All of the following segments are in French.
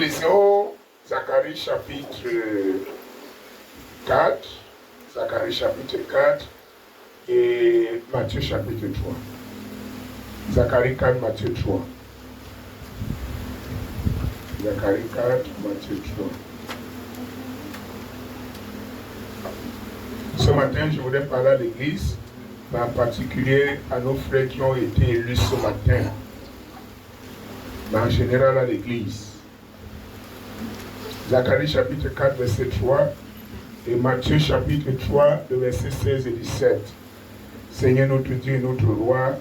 lisons Zacharie chapitre 4, Zacharie chapitre 4 et Matthieu chapitre 3. Zacharie 4, Matthieu 3. Zacharie 4, Matthieu 3. Ce matin, je voudrais parler à l'église, mais en particulier à nos frères qui ont été élus ce matin, mais en général à l'église. Zacharie chapitre 4, verset 3 et Matthieu chapitre 3, le verset 16 et 17. Seigneur notre Dieu et notre Roi,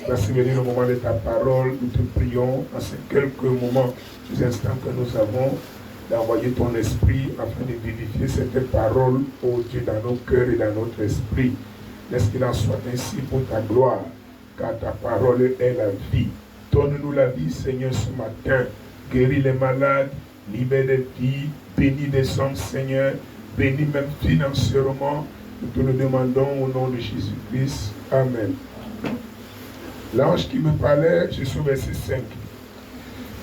voici venu le moment de ta parole, nous te prions en ces quelques moments, ces instants que nous avons, d'envoyer ton esprit afin de vivifier cette parole, ô Dieu, dans nos cœurs et dans notre esprit. Laisse qu'il en soit ainsi pour ta gloire, car ta parole est la vie. Donne-nous la vie, Seigneur, ce matin. Guéris les malades, libère les vies, bénis les hommes, Seigneur, bénis même financièrement. Nous te le demandons au nom de Jésus-Christ. Amen. L'ange qui me parlait, je suis au verset 5.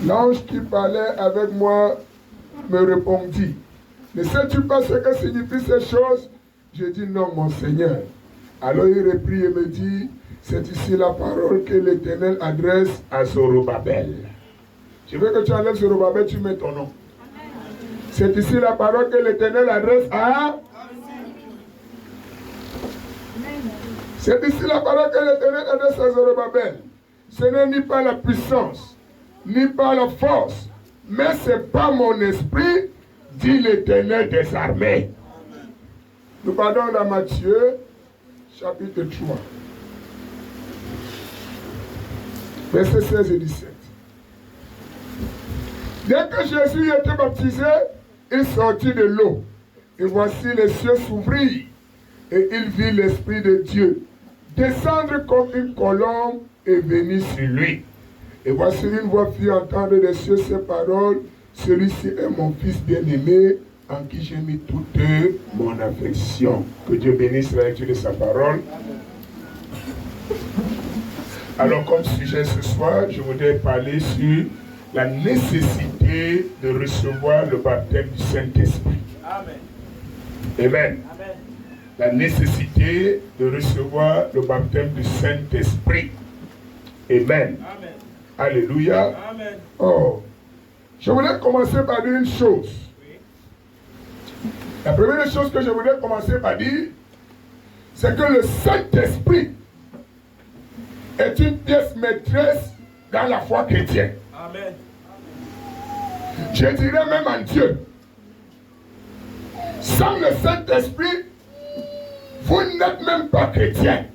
L'ange qui parlait avec moi me répondit, ne sais-tu pas ce que signifient ces choses? Je dis non, mon Seigneur. Alors il reprit et me dit, c'est ici la parole que l'Éternel adresse à Zorobabel. Je veux que tu enlèves Zorobabel, tu mets ton nom. C'est ici la parole que l'Éternel adresse à... C'est ici la parole que l'Éternel adresse à Zorobabel. Ce n'est ni par la puissance, ni par la force, mais c'est par mon esprit, dit l'Éternel des armées. Nous parlons dans Matthieu, chapitre 3, versets 16 et 17. Dès que Jésus était baptisé, il sortit de l'eau. Et voici les cieux s'ouvrirent. Et il vit l'Esprit de Dieu descendre comme une colombe et venir sur lui. Et voici une voix fit entendre des cieux ces paroles. Celui-ci est mon fils bien-aimé, en qui j'ai mis toute mon affection. Que Dieu bénisse la lecture de sa parole. Alors, comme sujet ce soir, je voudrais parler sur la nécessité de recevoir le baptême du Saint-Esprit. Amen. Amen. Amen. La nécessité de recevoir le baptême du Saint-Esprit. Amen. Amen. Alléluia. Amen. Oh, je voulais commencer par dire une chose. Oui. La première chose que je voulais commencer par dire, c'est que le Saint-Esprit est une pièce maîtresse dans la foi chrétienne. Amen. Je dirais même en Dieu. Sans le Saint-Esprit, vous n'êtes même pas chrétien.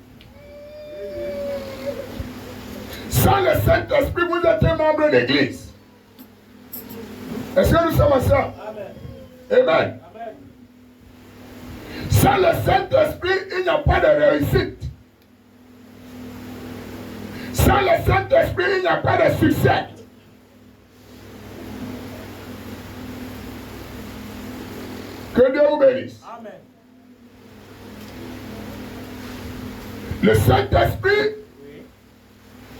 Sans le Saint-Esprit, vous êtes un membre d'église. Est-ce que nous sommes ensemble? Amen. Amen. Amen. Sans le Saint-Esprit, il n'y a pas de réussite. Sans le Saint-Esprit, il n'y a pas de succès. Que Dieu vous bénisse. Amen. Le Saint-Esprit,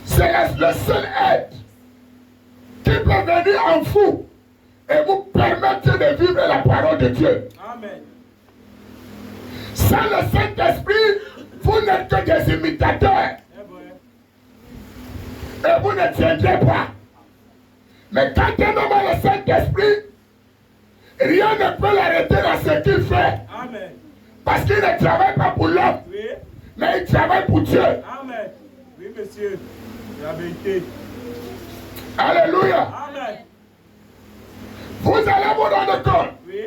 c'est le seul être qui peut venir en vous et vous permettre de vivre la parole de Dieu. Amen. Sans le Saint-Esprit, vous n'êtes que des imitateurs. Et vous ne tiendrez pas. Mais quand un homme a le Saint-Esprit, rien ne peut l'arrêter dans ce qu'il fait. Amen. Parce qu'il ne travaille pas pour l'homme, oui, mais il travaille pour Dieu. Amen. Oui, monsieur. La vérité. Alléluia. Amen. Vous allez vous rendre compte, oui,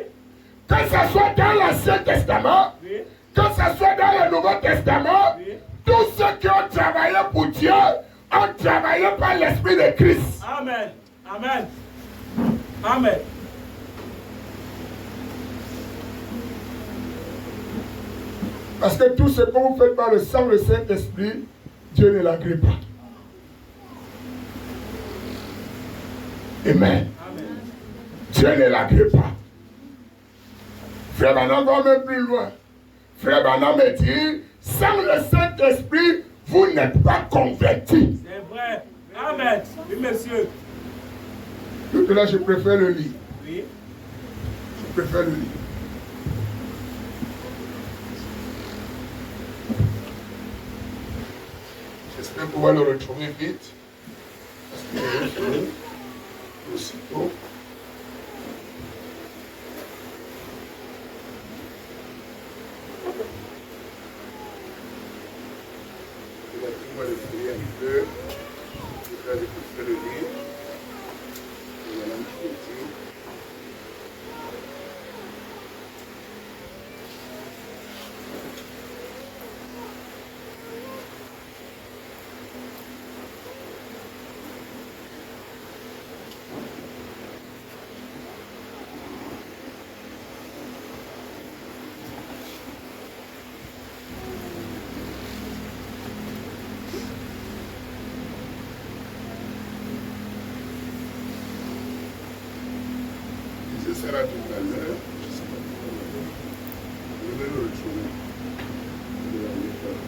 que ce soit dans l'Ancien Testament, oui, que ce soit dans le Nouveau Testament, oui, tous ceux qui ont travaillé pour Dieu ont travaillé par l'Esprit de Christ. Amen. Amen. Amen. Parce que tout ce que vous faites par le sang, le Saint-Esprit, Dieu ne l'agrée pas. Amen. Amen. Dieu ne l'agrée pas. Frère Branham va même plus loin. Frère Branham me dit, sans le Saint-Esprit, vous n'êtes pas convertis. C'est vrai. Amen. Oui, monsieur. Tout là, je préfère le lit. Oui. Je préfère le lit. J'espère pouvoir le retrouver vite. Parce que je vais finir aussitôt. Il va le fouiller un peu. Je vais faire le lit. Et voilà un petit. Ce sera tout à l'heure. Je ne sais pas pourquoi. Je vais le retrouver. Je vais aller faire.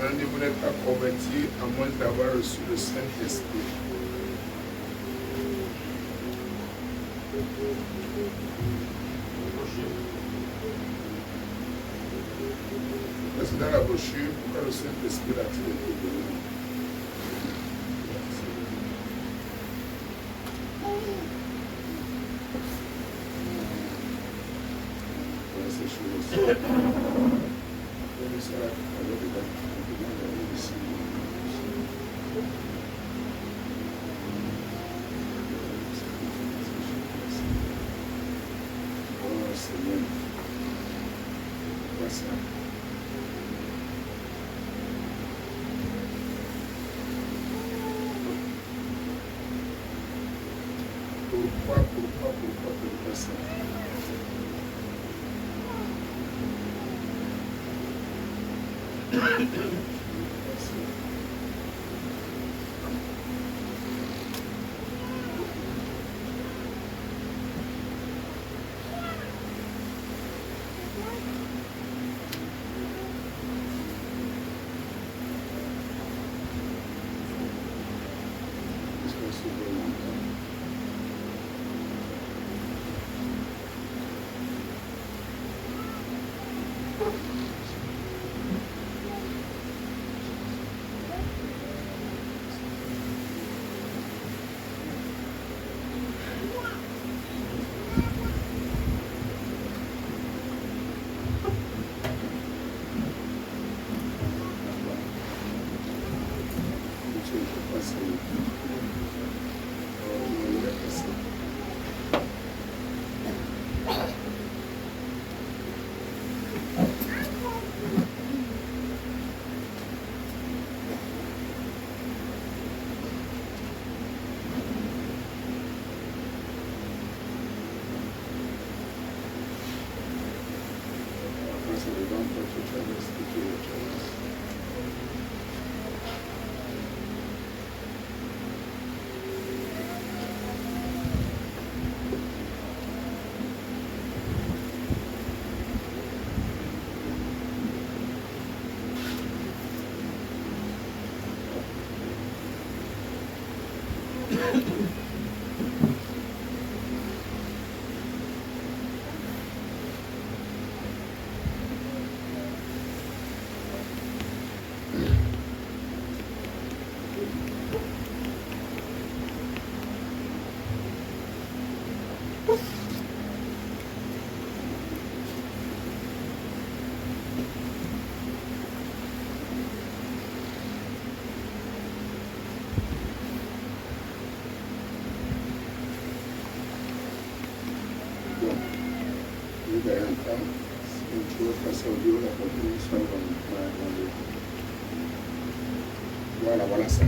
Rendez-vous n'êtes pas converti à moins d'avoir reçu le Saint-Esprit. C'est dans la brochure, pourquoi le Saint-Esprit a-t-il été donné? Voilà ces choses-ci. On sera alors dedans. Ici. Oh Seigneur. Voilà ça. Pourquoi ça? Voilà, voilà ça.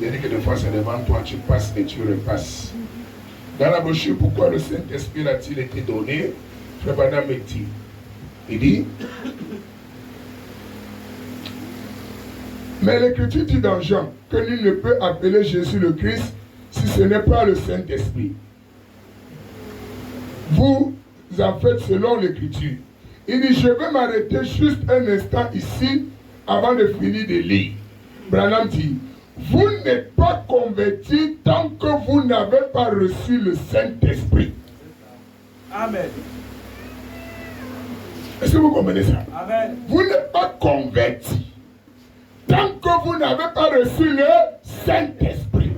Il dit que des fois c'est devant toi, tu passes et tu repasses. Dans la brochure, pourquoi le Saint-Esprit a-t-il été donné? Frère Branham me dit. Il dit, mais l'Écriture dit dans Jean que nul ne peut appeler Jésus le Christ si ce n'est pas le Saint-Esprit. vous en faites selon l'Écriture. Il dit, je vais m'arrêter juste un instant ici avant de finir de lire. Branham dit, vous n'êtes pas convertis tant que vous n'avez pas reçu le Saint-Esprit. Amen. Est-ce que vous comprenez ça? Amen. Vous n'êtes pas convertis tant que vous n'avez pas reçu le Saint-Esprit.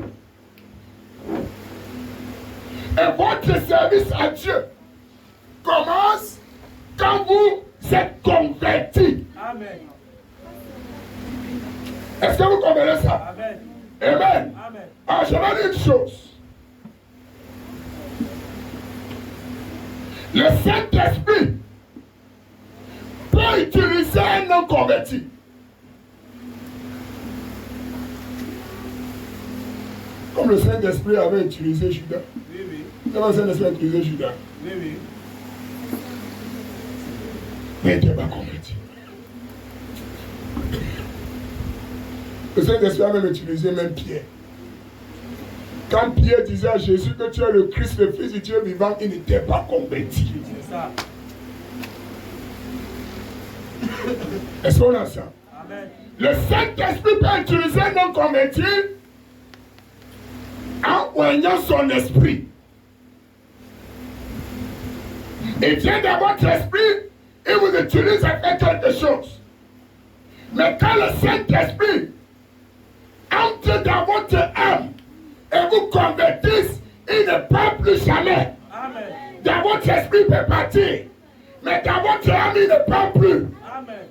Et votre service à Dieu commence quand vous êtes convertis. Amen. Est-ce que vous comprenez ça? Amen. Amen. Amen. Ah, je vais dire une chose. Le Saint-Esprit peut utiliser un non converti. Comme le Saint-Esprit avait utilisé Judas. Oui, oui. Comment le Saint-Esprit a utilisé Judas? Oui, oui. Mais il n'était pas converti. Le Saint-Esprit a même utilisé même Pierre. Quand Pierre disait à Jésus que tu es le Christ, le Fils du Dieu vivant, il n'était pas converti. C'est ça. Est-ce qu'on a ça? Amen. Le Saint-Esprit peut utiliser un non converti en poignant son esprit. Il vient dans votre esprit, il vous utilise à faire quelque chose. Mais quand le Saint-Esprit entre dans votre âme et vous convertisse, il ne part plus jamais. Amen. Dans votre esprit, il peut partir. Mais dans votre âme, il ne part plus. Amen.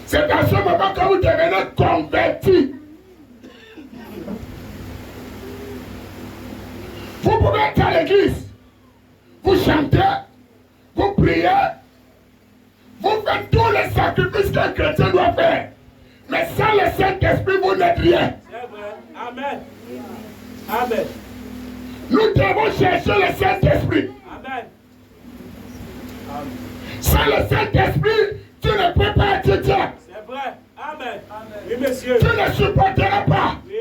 C'est dans ce moment que vous devenez converti. Vous pouvez être à l'église, vous chantez, vous priez, vous faites tous les sacrifices qu'un chrétien doit faire. Mais sans le Saint-Esprit, vous n'êtes rien. C'est vrai. Amen. Amen. Nous devons chercher le Saint-Esprit. Amen. Amen. Sans le Saint-Esprit, tu ne peux pas être chrétien. C'est vrai. Amen. Amen. Oui, monsieur. Tu ne supporteras pas. Oui.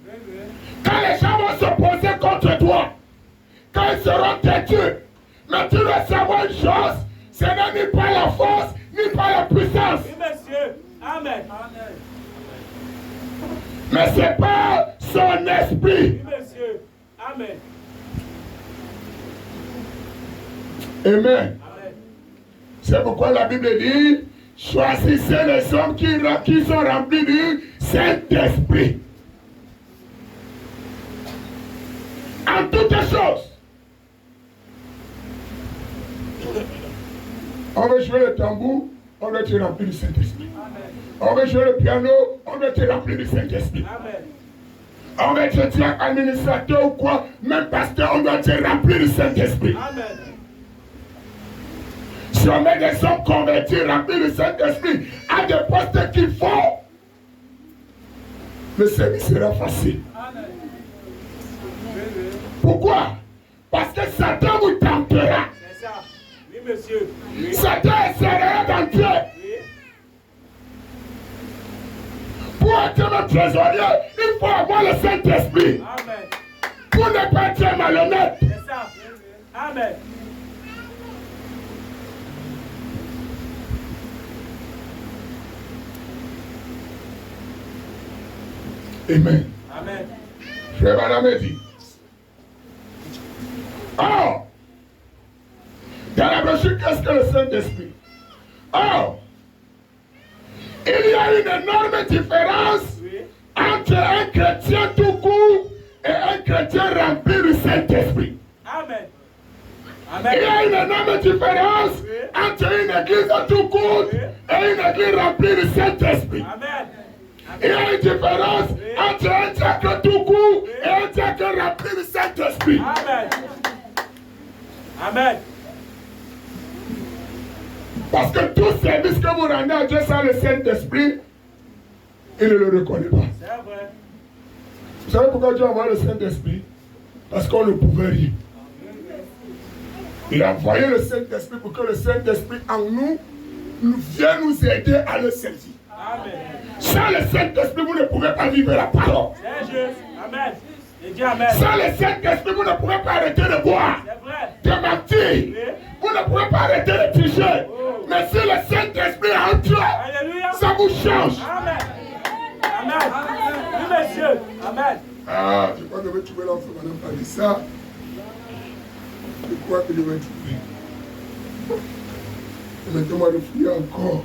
Oui, oui. Quand les gens vont s'opposer contre toi, quand ils seront têtus, mais tu dois savoir une chose, ce n'est ni par la force, ni par la puissance. Oui, monsieur. Amen. Amen. Mais c'est par son esprit. Oui, monsieur. Amen. Amen. Amen. C'est pourquoi la Bible dit, choisissez les hommes qui sont remplis du Saint-Esprit. En toutes choses. On veut jouer le tambour, on doit être rempli du Saint-Esprit. On veut jouer le piano, on doit être rempli du Saint-Esprit. Amen. On va être diacre, administrateur ou quoi, même pasteur, on doit être rempli du Saint-Esprit. Amen. Si on met des hommes convertis, remplis du Saint-Esprit, à des postes qu'il faut, le service sera facile. Amen. Pourquoi? Parce que Satan vous tentera. C'est ça. Oui, monsieur. Oui. Satan essaiera d'entrer. Oui. Pour être notre trésorier, il faut avoir le Saint-Esprit. Amen. Pour ne pas être malhonnête. C'est ça. Amen. Amen. Amen. Frère Madame dit. Or, dans la brochure, qu'est-ce que le Saint-Esprit? Or, il y a une énorme différence Oui. entre un chrétien tout court et un chrétien rempli du Saint-Esprit. Amen. Il y a Amen. une énorme différence entre une église tout court et une église remplie du Saint-Esprit. Amen. Il y a une différence entre un diacre tout court et un diacre rempli du Saint-Esprit. Amen. Amen. Parce que tout service que vous rendez à Dieu sans le Saint-Esprit, il ne le reconnaît pas. C'est vrai. Vous savez pourquoi Dieu a envoyé le Saint-Esprit? Parce qu'on ne pouvait rien. Il a envoyé le Saint-Esprit pour que le Saint-Esprit en nous vienne nous aider à le servir. Amen. Sans le Saint-Esprit, vous ne pouvez pas vivre la parole. C'est juste. Amen. Et dis Amen. Sans le Saint-Esprit, vous ne pouvez pas arrêter de boire. C'est vrai. ne pouvez pas arrêter de tricher. Mais si le Saint-Esprit est en toi, ça vous change. Amen. Amen. Oui, monsieur. Amen. Ah, je crois que je vais trouver l'enfant, madame, pas dit ça. Je crois que je vais trouver. Mettez-moi de fouiller encore.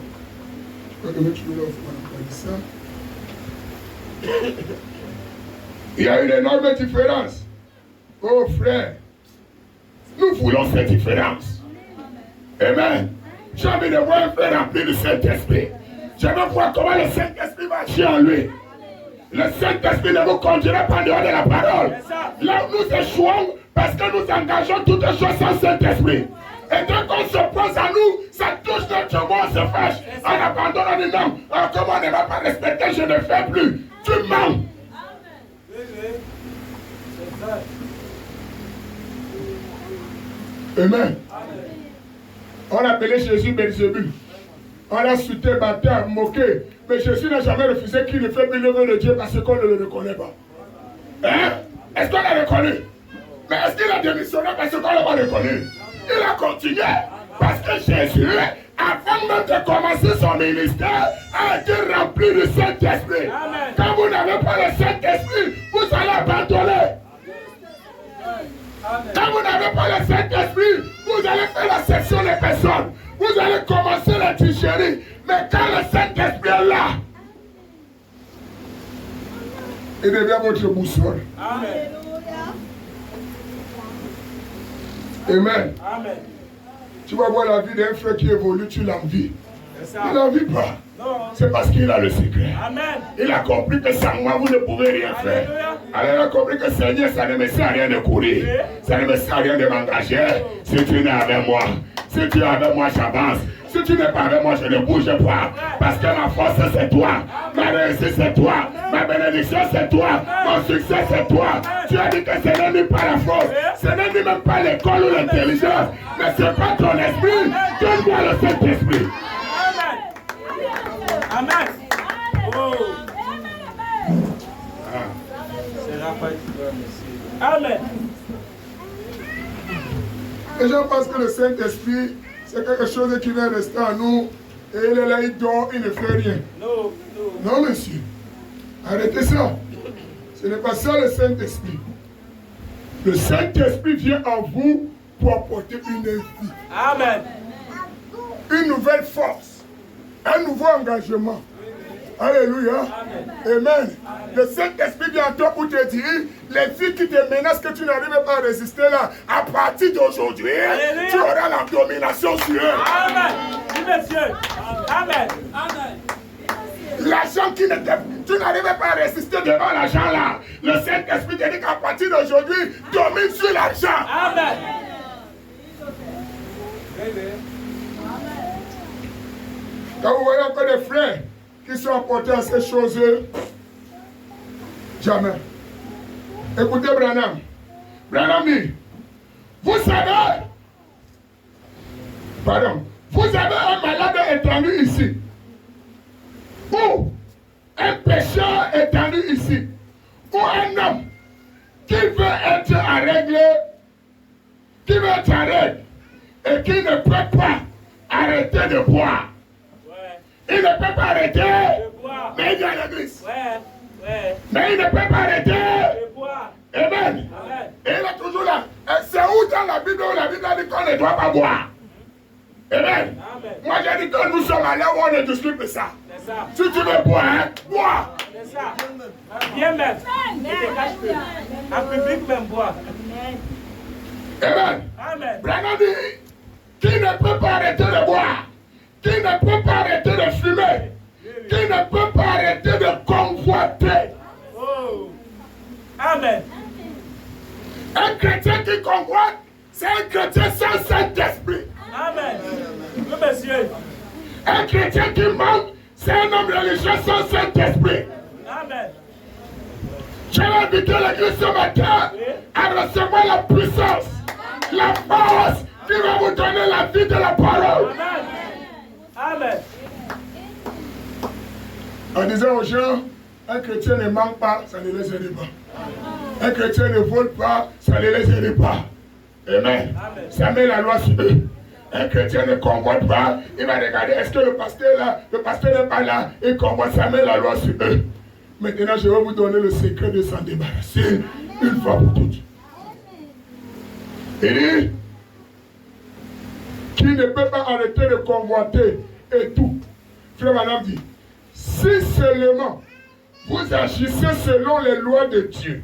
Je crois que je vais trouver l'enfant, madame, pas dit ça. Il y a une énorme différence. Oh frère, nous voulons cette différence. Amen. J'ai envie de voir un frère rempli du Saint-Esprit. Je veux voir comment le Saint-Esprit va agir en lui. Le Saint-Esprit ne vous conduira pas en dehors de la parole. Là où nous échouons, parce que nous engageons toutes les choses sans Saint-Esprit. Et dès qu'on s'oppose à nous, ça touche notre mot, on se fâche. On abandonne, on dit non. Comme on ne va pas respecter, je ne fais plus. Tu mens. Amen. On appelait Jésus Belzébul. On l'a insulté, battu, moqué. Mais Jésus n'a jamais refusé qu'il ne fait plus le nom de Dieu parce qu'on ne le reconnaît pas. Hein? Est-ce qu'on l'a reconnu? Mais est-ce qu'il a démissionné parce qu'on l'a pas reconnu? Il a continué parce que Jésus, avant même de commencer son ministère, a été rempli du Saint-Esprit. Quand vous n'avez pas le Saint-Esprit, vous allez abandonner. Quand vous n'avez pas le Saint-Esprit, vous allez faire la section des personnes. Vous allez commencer la tricherie. Mais quand le Saint-Esprit est là, il devient votre boussole. Amen. Amen. Amen. Tu vas voir la vie d'un frère qui évolue, tu l'envies. Il n'envie pas. C'est parce qu'il a le secret. Amen. Il a compris que sans moi, vous ne pouvez rien faire. Alors il a compris que Seigneur, ça ne me sert à rien de courir. Ça ne me sert à rien de m'engager. Si tu n'es avec moi, si tu es avec moi, j'avance. Si tu n'es pas avec moi, je ne bouge pas. Parce que ma force, c'est toi. Ma réussite, c'est toi. Ma bénédiction, c'est toi. Mon succès, c'est toi. Tu as dit que ce n'est ni pas la force. Ce n'est ni même pas l'école ou l'intelligence. Mais c'est pas ton esprit. Donne-moi le Saint-Esprit. Amen. Oh. Amen. Les gens pensent que le Saint-Esprit, c'est quelque chose qui vient rester en nous. Et il est là, il dort, il ne fait rien. Non, non, monsieur. Arrêtez ça. Ce n'est pas ça le Saint-Esprit. Le Saint-Esprit vient en vous pour apporter une vie. Amen. Une nouvelle force. Un nouveau engagement. Alléluia. Amen. Le Saint-Esprit vient en toi pour te dire, les vies qui te menacent, que tu n'arrives pas à résister là, à partir d'aujourd'hui, tu auras la domination sur eux. Amen. Oui, monsieur. Amen. Amen. L'argent qui ne te... Tu n'arrives pas à résister devant l'argent là. Le Saint-Esprit te dit qu'à partir d'aujourd'hui, domine sur l'argent. Amen. Quand vous voyez encore des frères qui sont apportés à ces choses, jamais. Écoutez Branham. Branham dit, vous savez, pardon, vous avez un malade étendu ici. Ou un pécheur étendu ici. Ou un homme qui veut être en règle, et qui ne peut pas arrêter de boire. Il ne peut pas arrêter, mais il vient à l'église. Mais il ne peut pas arrêter. Amen. Et il est toujours là. C'est où dans la Bible où la Bible dit qu'on ne doit pas boire? Amen. Moi j'ai dit que nous sommes allés où on ne discute ça. Si tu veux boire, hein, bois. C'est ça. Bien même. En public même boire. Amen. Amen. Branham dit, qui ne peut pas arrêter de boire, qui ne peut pas arrêter de fumer, qui ne peut pas arrêter de convoiter. Oh. Amen. Un chrétien qui convoite, c'est un chrétien sans Saint-Esprit. Amen. Oui, monsieur. Un chrétien qui manque, c'est un homme religieux sans Saint-Esprit. Amen. Je vais inviter l'église ce matin à recevoir la puissance, la force qui va vous donner la vie de la parole. Amen. Amen. En disant aux gens, un chrétien ne manque pas, ça ne les aide pas. Un chrétien ne vole pas, ça ne les aide pas. Amen. Ça met la loi sur eux. Un chrétien ne convoite pas. Il va regarder, est-ce que le pasteur là, le pasteur n'est pas là, il convoite, ça met la loi sur eux. Maintenant, je vais vous donner le secret de s'en débarrasser une fois pour toutes. Il dit, qui ne peut pas arrêter de convoiter et tout. Frère Madame dit, si seulement vous agissez selon les lois de Dieu,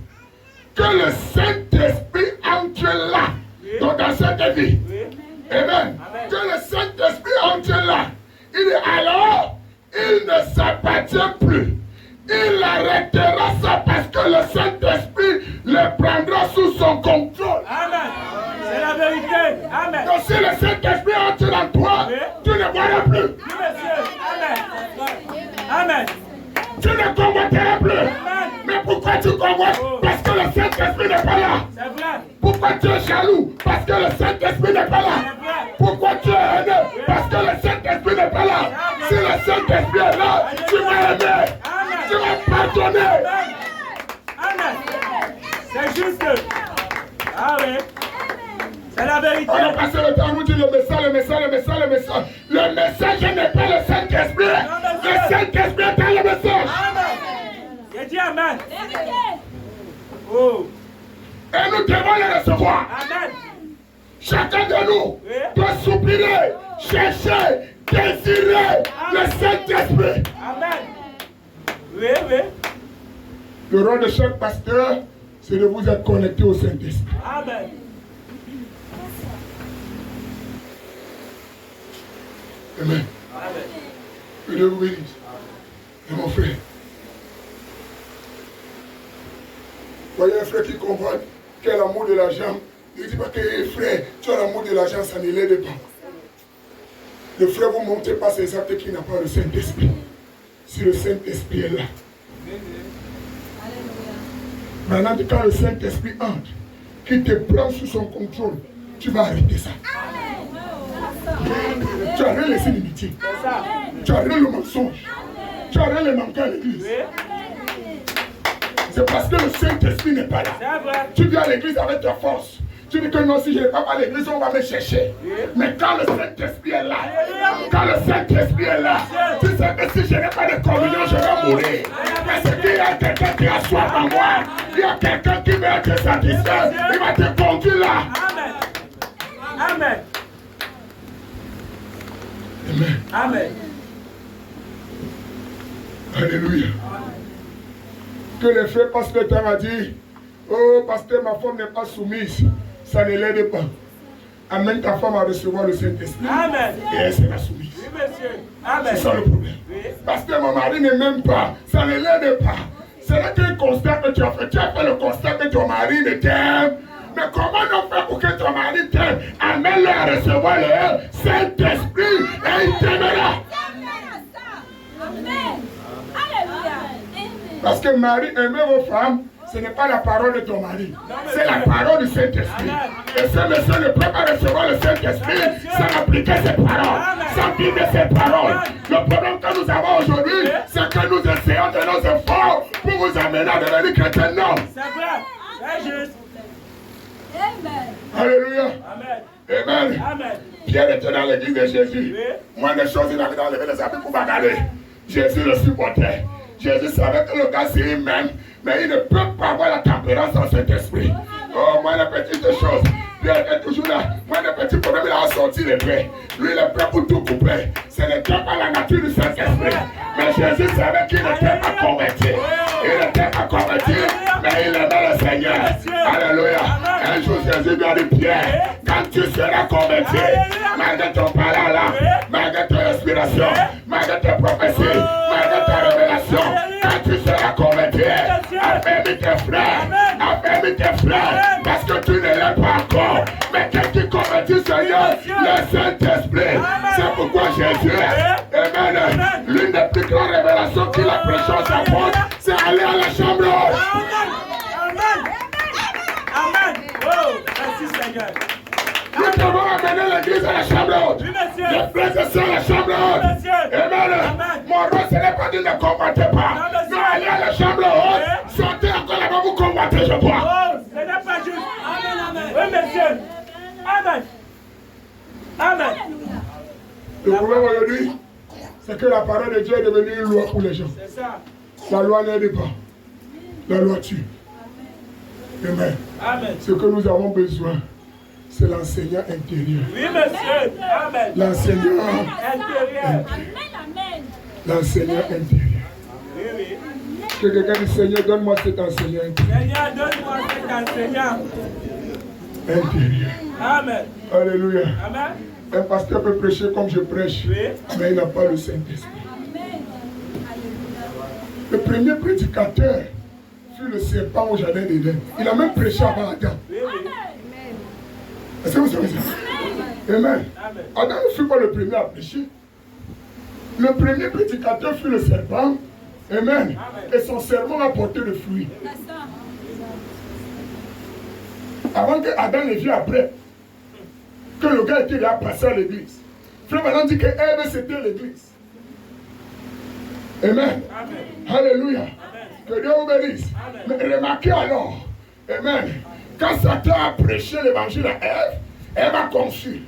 que le Saint-Esprit entre là, dans cette vie. Amen. Que le Saint-Esprit entre là. Il dit alors, il ne s'appartient plus. Il arrêtera ça parce que le Saint-Esprit le prendra sous son contrôle. Amen. C'est la vérité. Amen. Donc si le Saint-Esprit entre en toi, tu ne boiras plus. Oui, monsieur. Amen. Amen. Tu ne convoiteras plus. Amen. Mais pourquoi tu convoites? Parce que le Saint-Esprit n'est pas là. C'est vrai. Pourquoi tu es jaloux? Parce que le Saint-Esprit n'est pas là. Pourquoi tu es haineux? Parce que le Saint-Esprit n'est pas là. Si le Saint-Esprit est là, tu vas aimer. Tu vas pardonner. Amen. C'est juste. Ah oui. C'est la vérité. On a passé le temps à nous dire le message. Le message n'est pas le Saint-Esprit. Le Saint-Esprit est dans le message. Amen. J'ai dit Amen. Oh. Et nous devons le recevoir. Amen. Chacun de nous doit soupirer, chercher, désirer le Saint-Esprit. Amen. Oui, oui. Le rôle de chaque pasteur, c'est de vous être connecté au Saint-Esprit. Amen. Amen. Amen. Que Dieu vous bénisse. Et mon frère. Voyez un frère qui comprend qu'il a l'amour de l'argent. Il ne dit pas que frère, tu as l'amour de l'argent, ça ne l'aide pas. Le frère, vous ne montez pas ses actes qui n'a pas le Saint-Esprit. Si le Saint-Esprit est là. Maintenant, quand le Saint-Esprit entre, qui te prend sous son contrôle, tu vas arrêter ça. Tu arrêtes les inimitiés. Tu arrêtes le mensonge. Tu arrêtes les manquants à l'église. C'est parce que le Saint-Esprit n'est pas là. Tu viens à l'église avec ta force. Tu dis que non, si je n'ai pas à l'église, on va me chercher. Mais quand le Saint-Esprit est là, tu sais que si je n'ai pas de communion, je vais mourir. Parce qu'il y a quelqu'un qui a soif en moi. Il y a quelqu'un qui veut te satisfaire. Il va te conduire là. Amen. Amen. Amen. Amen. Alléluia. Que les frères passent le temps à dire, oh pasteur, ma femme n'est pas soumise. Ça ne l'aide pas. Amène ta femme à recevoir le Saint-Esprit. Amen. Et elle sera soumise. Oui, monsieur. Amen. C'est ça le problème. Oui. Pasteur, mon mari ne m'aime pas. Ça ne l'aide pas. C'est là qu'un constat que tu as fait. Tu as fait le constat que ton mari ne t'aime. Mais comment on fait pour que ton mari t'aime? Amène-le à recevoir le Saint-Esprit et il t'aimera. Amen. Alléluia. Parce que Marie, aimez vos femmes, ce n'est pas la parole de ton mari. C'est la parole du Saint-Esprit. Et ce monsieur ne peut pas recevoir le Saint-Esprit sans appliquer ses paroles, sans vivre ses paroles. Le problème que nous avons aujourd'hui, c'est que nous essayons de nos efforts pour vous amener à devenir chrétien. Non. C'est vrai. C'est juste. Amen. Alléluia. Amen. Amen. Amen. Pierre était dans l'église de Jésus. Moins de choses, il avait enlevé les habits pour bagarrer. Jésus le supportait. Jésus savait que le gars c'est lui-même, mais il ne peut pas avoir la tempérance dans cet esprit. Oh, moi, la petite chose. Pierre est toujours là. Moi, le petit problème, il a sorti les prêts. Lui, il est prêt pour tout couper. Ce n'était pas la nature du Saint-Esprit. Mais Jésus savait qu'il n'était pas converti. Il n'était pas converti, mais il aimait le Seigneur. Alléluia. Un jour, Jésus lui a dit, Pierre, quand tu seras converti, malgré ton parler là, malgré ton inspiration, malgré tes prophéties, malgré ta révélation, quand tu seras converti, affermis tes frères, parce que tu ne l'es pas encore. Mais quand tu convertis, Seigneur, le Saint-Esprit, c'est pourquoi Jésus, Amen, l'une des plus grandes révélations qu'il a prêché à sa porte, c'est aller à la chambre haute. Amen. Amen. Oh, merci Seigneur. Nous devons amener l'église à la chambre haute. Oui, monsieur. Les frères et sœurs à la chambre haute. Oui, monsieur. Amen. Mon rôle, ce n'est pas de ne combattez pas. Non, monsieur. Mais allez à la chambre haute. Sortez encore là-bas, vous combattez, je vois. Oh, ce n'est pas juste. Amen, amen. Oui, monsieur. Amen. Amen. Le problème aujourd'hui, c'est que la parole de Dieu est devenue une loi pour les gens. C'est ça. La loi n'aide pas. La loi tue. Amen. Amen. Ce que nous avons besoin, c'est l'enseignant intérieur. Oui, monsieur. Amen. L'enseignant Intérieur. L'enseignant intérieur. Oui, oui. Que quelqu'un dit, Seigneur, donne-moi cet enseignant intérieur. Seigneur, donne-moi cet enseignant. Intérieur. Amen. Alléluia. Amen. Un pasteur peut prêcher comme je prêche, Oui. mais il n'a pas le Saint-Esprit. Le premier prédicateur fut le serpent au jardin d'Éden. Il a même prêché avant Adam. Oui, oui. Est-ce que vous savez ça? Amen. Amen. Adam ne fut pas le premier à prêcher. Le premier prédicateur fut le serpent. Amen. Et son serment a porté le fruit. Avant que Adam ne vienne après, que le gars était là passé à l'église. Frère Manon dit que Ève c'était l'église. Amen. Alléluia. Que Dieu vous bénisse. Mais remarquez alors, amen, quand Satan a prêché l'évangile à Ève, Ève a conçu.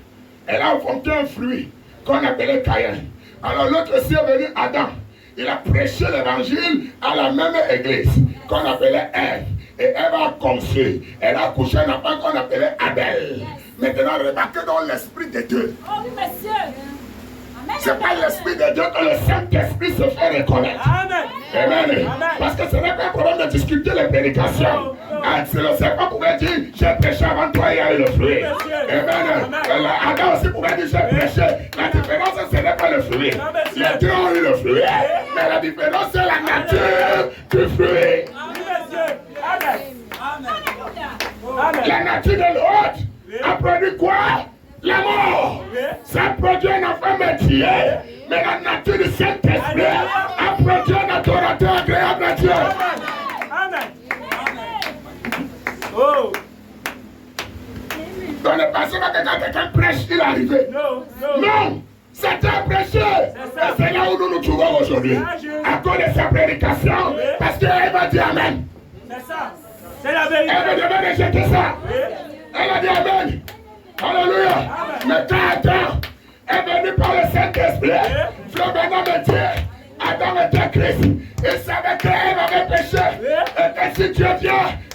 Elle a inventé un fruit qu'on appelait Caïn. Alors l'autre aussi est venu, Adam. Il a prêché l'évangile à la même église qu'on appelait Ève. Et Ève a conçu. Elle a couché un enfant qu'on appelait Abel. Maintenant, remarquez dans l'esprit de Dieu. Oh oui, monsieur. C'est pas l'esprit de Dieu que le Saint-Esprit se fait reconnaître. Amen. Amen. Parce que ce n'est pas un problème de discuter les prédications. C'est le serpent pouvait dire, j'ai prêché avant toi, il y a eu le fruit. Amen. Adam aussi pouvait dire, j'ai prêché. La différence, ce n'est pas le fruit. Les deux ont eu le fruit. Mais la différence, c'est la nature du fruit. La nature de l'autre a produit quoi? La mort. Ça produit un enfant métier. Mais la nature du Saint-Esprit a produit un adorateur agréable à Dieu. Amen. Oh. Donc ne pensez pas que quand quelqu'un prêche, il est arrivé. Non, non. Non. Satan a prêché. Et c'est là où nous nous trouvons aujourd'hui. À cause de sa prédication. Parce qu'elle va dire Amen. C'est ça. C'est la vérité. Elle devait rejeter ça. Elle a dit Amen. Alléluia. Mais quand Adam est venu par le Saint-Esprit, Frère Bernard me dit, Adam était Christ. Il savait qu'Ève avait péché. Et que si Dieu vient,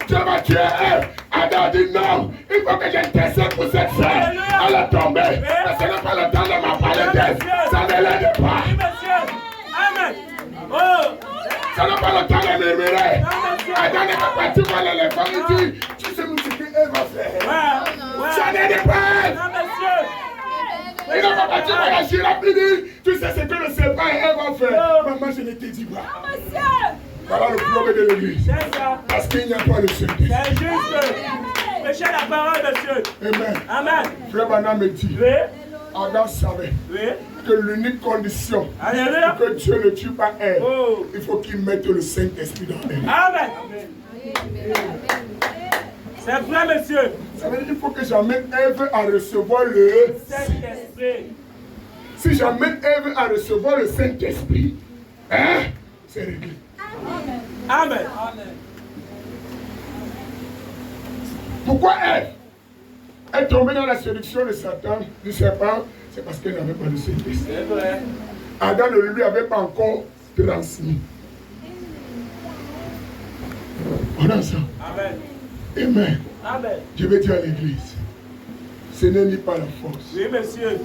Dieu va tuer Ève. Adam dit non, il faut que j'intercède pour cette femme. Elle est tombée. Mais ce n'est pas le temps de m'en parler d'elle. Ça ne l'aide pas. Oui, monsieur. Amen. Oh. Ça n'est pas le temps de murmurer. Adam n'est pas parti voir l'éléphant. Il dit, tu sais ce qu'Ève va faire. Ça n'aide pas. Non, monsieur. Il n'a pas parti voir la girafe. Il dit, tu sais ce que le serpent et Ève vont faire. Maman, je ne t'ai dit pas. Voilà le problème de l'église. C'est ça. Parce qu'il n'y a pas le Saint-Esprit. C'est juste. Prêchez la parole, monsieur. Amen. Amen. Frère Bana me dit, Oui. Adam savait que l'unique condition Alléluia. pour que Dieu ne tue pas Ève, Oh. il faut qu'il mette le Saint-Esprit dans elle. Amen. C'est vrai, monsieur. Ça veut dire qu'il faut que j'amène Ève à recevoir le Saint-Esprit. Si j'amène Ève à recevoir le Saint-Esprit, hein, c'est réglé. Amen. Pourquoi Ève est tombée dans la séduction de Satan, du serpent? C'est parce qu'elle n'avait pas le Saint-Esprit. C'est vrai. Adam ne lui avait pas encore transmis. On a ça. Amen. Amen. Amen. Je vais dire à l'église, ce n'est ni par la force. Oui, monsieur.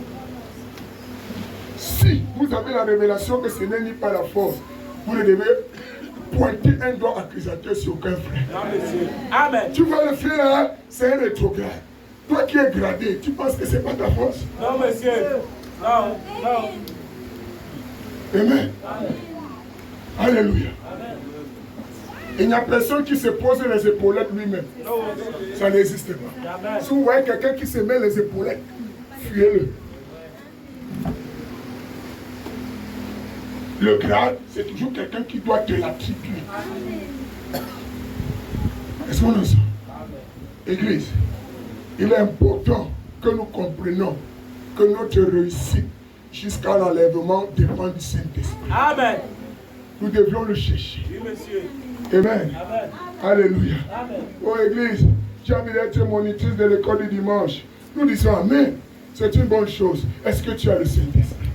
Si vous avez la révélation que ce n'est ni par la force, vous ne devez pointer un doigt accusateur sur aucun frère. Non, monsieur. Amen. Tu vois le frère là, c'est un rétrograde. Toi qui es gradé, tu penses que ce n'est pas ta force? Non, monsieur. Non, non. Amen. Alléluia. Il n'y a personne qui se pose les épaulettes lui-même. Ça n'existe pas. Amen. Si vous voyez quelqu'un qui se met les épaulettes, fuyez-le. Le grade, c'est toujours quelqu'un qui doit te l'attribuer. Est-ce qu'on a ça? Église, il est important que nous comprenions que notre réussite jusqu'à l'enlèvement dépend du Saint-Esprit. Amen. Nous devions le chercher. Oui, monsieur. Amen. Amen. Alléluia. Amen. Oh Église, tu as envie d'être monitrice de l'école du dimanche. Nous disons Amen. c'est une bonne chose. Est-ce que tu as le Saint-Esprit?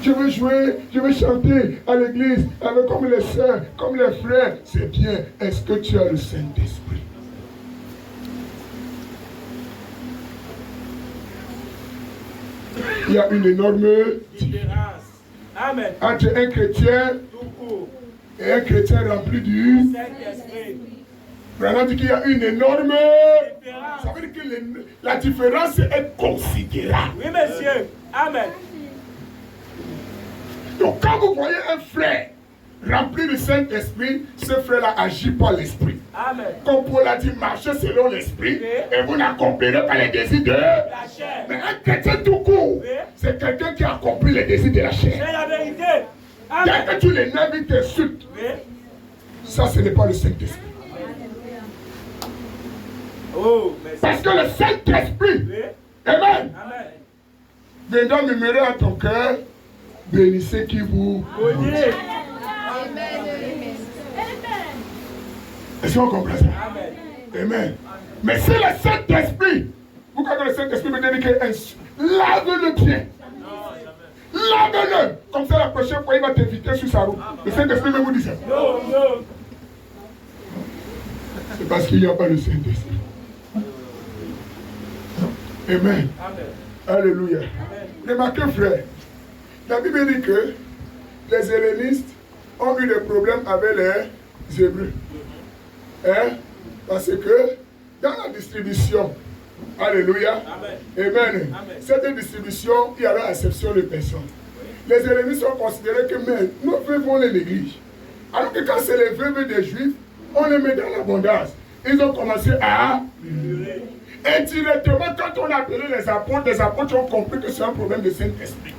Je veux jouer, je veux chanter à l'église, avec comme les sœurs, comme les frères. C'est bien. Est-ce que tu as le Saint-Esprit? Il y a une énorme différence entre un chrétien et un chrétien rempli du Saint-Esprit. Vraiment dit qu'il y a une énorme différence. Ça veut dire que la différence est considérable. Oui, monsieur. Amen. Donc quand vous voyez un frère rempli du Saint-Esprit, ce frère-là agit par l'Esprit. Amen. Comme Paul a dit, marchez selon l'Esprit et vous n'accomplirez pas les désirs de la chair. Mais un chrétien tout court, c'est quelqu'un qui accomplit les désirs de la chair. C'est la vérité. Dès que tu l'énerves, il t'insulte. Ça, ce n'est pas le Saint-Esprit. Oh, parce que le Saint-Esprit, Amen, viendra murmurer à ton cœur, bénissez qui vous maudit. Est-ce qu'on comprend ça? Amen. Mais c'est le Saint-Esprit. Vous quand le Saint-Esprit me dit que lave-le bien. Lave-le. Comme ça la prochaine fois il va t'inviter sur sa route. Le Saint-Esprit me vous dit ça. Non, non. C'est parce qu'il n'y a pas le Saint-Esprit. Amen. Alléluia. Remarquez frère. La Bible dit que les hellénistes ont eu des problèmes avec les Hébreux. Hein? Parce que dans la distribution, alléluia, amen. Cette distribution, il y avait acception de personnes. Les hellénistes ont considéré que mais, nos veuves, on les néglige. Alors que quand c'est les veuves des Juifs, on les met dans l'abondance. Ils ont commencé à murmurer. Indirectement, quand on a appelé les apôtres ont compris que c'est un problème de Saint-Esprit.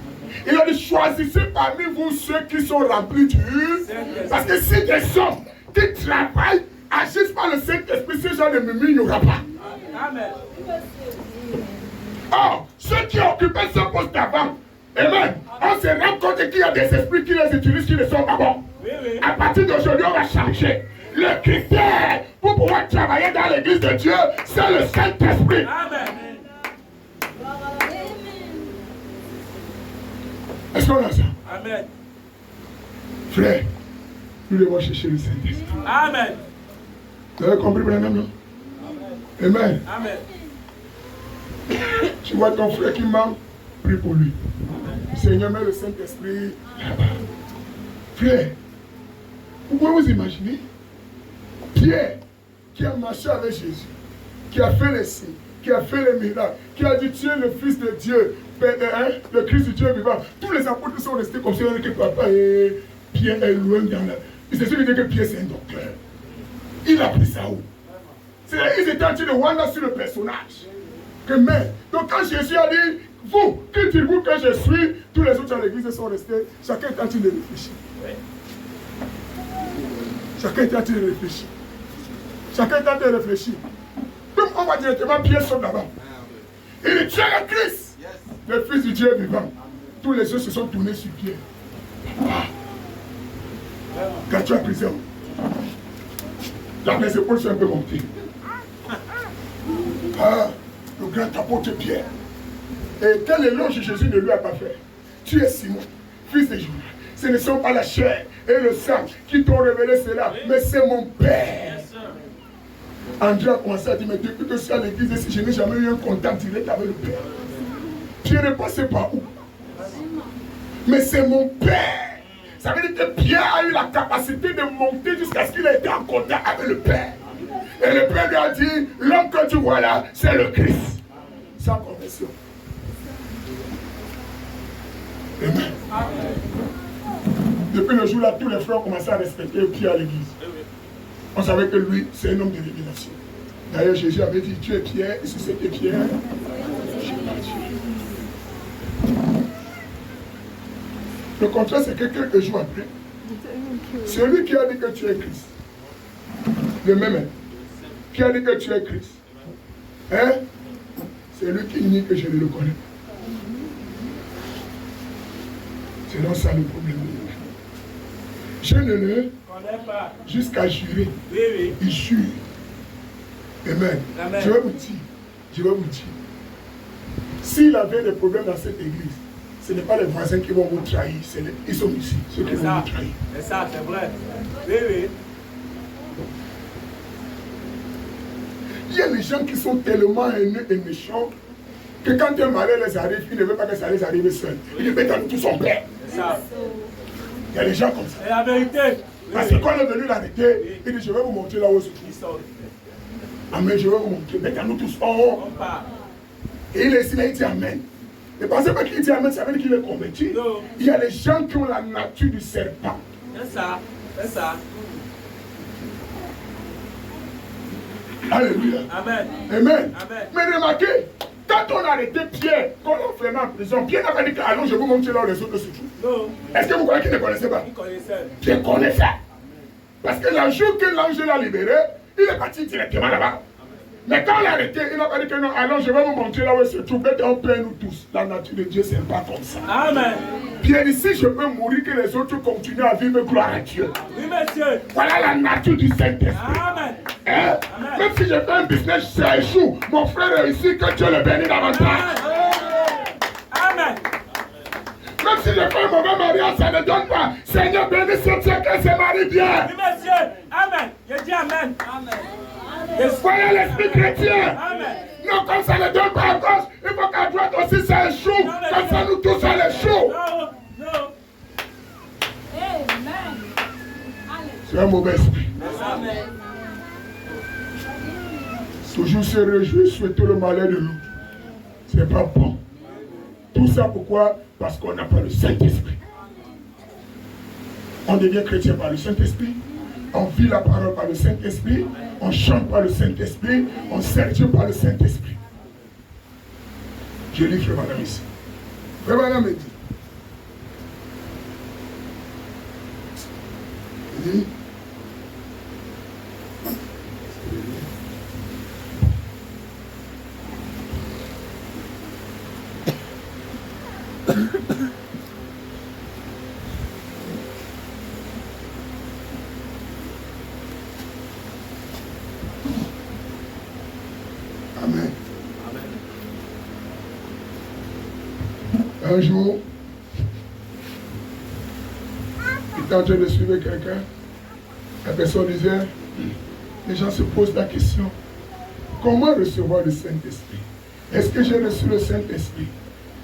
Il a dit, choisissez parmi vous ceux qui sont remplis du Saint-Esprit. Parce que si des hommes qui travaillent, agissent par le Saint-Esprit, ces gens de murmure, il n'y aura pas. Amen. Or, ceux qui occupaient ce poste avant, amen, on se rend compte qu'il y a des esprits qui les utilisent, qui ne sont pas bons. À partir d'aujourd'hui, on va changer. Le critère pour pouvoir travailler dans l'église de Dieu, c'est le Saint-Esprit. Amen. Est-ce qu'on a ça? Amen. Frère, nous devons chercher le Saint-Esprit. Amen. Vous avez compris, Branham, non? Amen. Amen. Tu vois ton frère qui manque, prie pour lui. Seigneur, mets le Saint-Esprit là-bas. Frère, vous pouvez vous imaginer Pierre, qui a marché avec Jésus, qui a fait les signes, qui a fait les miracles, qui a dit tu es le Fils de Dieu, le Christ de Dieu vivant. Tous les apôtres sont restés comme ça, que papa et Pierre est loin dans la... C'est celui qui dit que Pierre c'est un docteur. Il a pris ça où? Ils étaient en train de wonder sur le personnage. Que mais, donc quand Jésus a dit, vous, qui dites-vous que je suis, tous les autres dans l'église sont restés, chacun est en train de réfléchir. Chacun est en train de réfléchir. Chacun est en train de réfléchir. Donc on va directement Pierre saute là-bas. Il dit, tu es le Christ, le Fils du Dieu vivant. Tous les yeux se sont tournés sur Pierre. Quand tu as pris ça, là mes épaules sont un peu montées. Le grand apôtre Pierre. Et quel éloge Jésus ne lui a pas fait? Tu es Simon, fils de Jonas. Ce ne sont pas la chair et le sang qui t'ont révélé cela, mais c'est mon Père. André a commencé à dire, mais depuis que je suis à l'église, je n'ai jamais eu un contact direct avec le Père. Pierre est passé par où? Mais c'est mon Père. Ça veut dire que Pierre a eu la capacité de monter jusqu'à ce qu'il ait été en contact avec le Père. Et le Père lui a dit, l'homme que tu vois là, c'est le Christ. Sans conversion. Amen. Depuis le jour-là, tous les frères ont commencé à respecter Pierre à l'église. On savait que lui, c'est un homme de révélation. D'ailleurs, Jésus avait dit, tu es Pierre, et si c'était Pierre, le contraire, c'est que quelques jours après, c'est lui qui a dit que tu es Christ. Le même, qui a dit que tu es Christ. Hein? C'est lui qui nie que je ne le connais pas. C'est donc ça le problème. Je ne le connais pas. Jusqu'à jurer. Oui. Il jure. Amen. Je vais vous dire. S'il avait des problèmes dans cette église, ce n'est pas les voisins qui vont vous trahir, ils sont ici, ceux qui vont vous trahir. C'est ça, c'est vrai. Oui, oui. Il y a des gens qui sont tellement haineux et méchants que quand un malheur les arrive, ils ne veulent pas que ça les arrive seul. Ils le mettent dans tout son père. C'est ça. Il y a des gens comme ça. C'est la vérité. Parce que quand on est venu l'arrêter, il dit je vais vous montrer là où se trouve. Amen, je vais vous montrer. Mettez-nous tous en haut. Et il est ici, là, il dit Amen. Ne pensez pas qu'il dit Amen, ça veut dire qu'il est convaincu. Non. Il y a des gens qui ont la nature du serpent. C'est ça. C'est ça. Alléluia. Amen. Amen. Amen. Mais remarquez, quand on a arrêté Pierre, quand on l'a fait en prison, Pierre n'a pas dit allons, je vais vous montrer là où les autres se trouvent. Non. Est-ce que vous croyez qu'il ne connaissait pas? Il connaissait. Pierre connaissait. Parce que le jour que l'ange l'a libéré, il est parti directement là-bas. Mais quand on l'a arrêté, il n'a pas dit que non, allons, je vais vous montrer là où il se trouve. On plaît nous tous. La nature de Dieu, c'est pas comme ça. Amen. Pierre dit, si je peux mourir, que les autres continuent à vivre, gloire à Dieu. Oui, monsieur. Voilà la nature du Saint-Esprit. Amen. Hein? Amen. Même si je fais un business, ça échoue. Mon frère réussit, que Dieu le bénisse davantage. Amen. Même si je fais un mauvais mariage, ça ne donne pas. Seigneur, bénis ce Dieu que se marie bien. Oui, monsieur. Amen. Je dis Amen. Amen. Voyez l'esprit chrétien. Amen. Non, comme ça ne donne pas à gauche, il faut qu'à droite aussi ça échoue. Comme ça, nous tous, on échoue. Non, non. Amen. C'est un mauvais esprit. Amen. Toujours se réjouir, souhaiter le malheur de l'autre. C'est pas bon. Tout ça pourquoi? Parce qu'on n'a pas le Saint-Esprit. On devient chrétien par le Saint-Esprit. On vit la parole par le Saint-Esprit. On chante par le Saint-Esprit. On sert Dieu par le Saint-Esprit. Je lis Frère Madame ici. Frère Madame me dit. Il dit. Amen. Un jour, il était en train de suivre quelqu'un. La personne disait, les gens se posent la question, comment recevoir le Saint-Esprit? Est-ce que j'ai reçu le Saint-Esprit?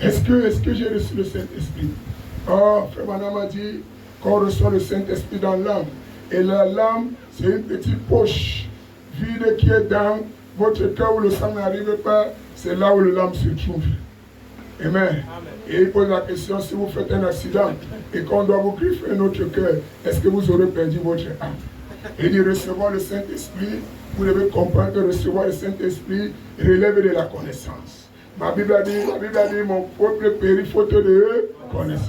Est-ce que j'ai reçu le Saint-Esprit? Oh, Frère Madame a dit qu'on reçoit le Saint-Esprit dans l'âme. Et l'âme, c'est une petite poche vide qui est dans votre cœur où le sang n'arrive pas. C'est là où l'âme se trouve. Amen. Et il pose la question, si vous faites un accident et qu'on doit vous griffer notre cœur, est-ce que vous aurez perdu votre âme? Il dit recevoir le Saint-Esprit, vous devez comprendre que recevoir le Saint-Esprit relève de la connaissance. Ma Bible a dit, mon peuple périt faute de connaissance.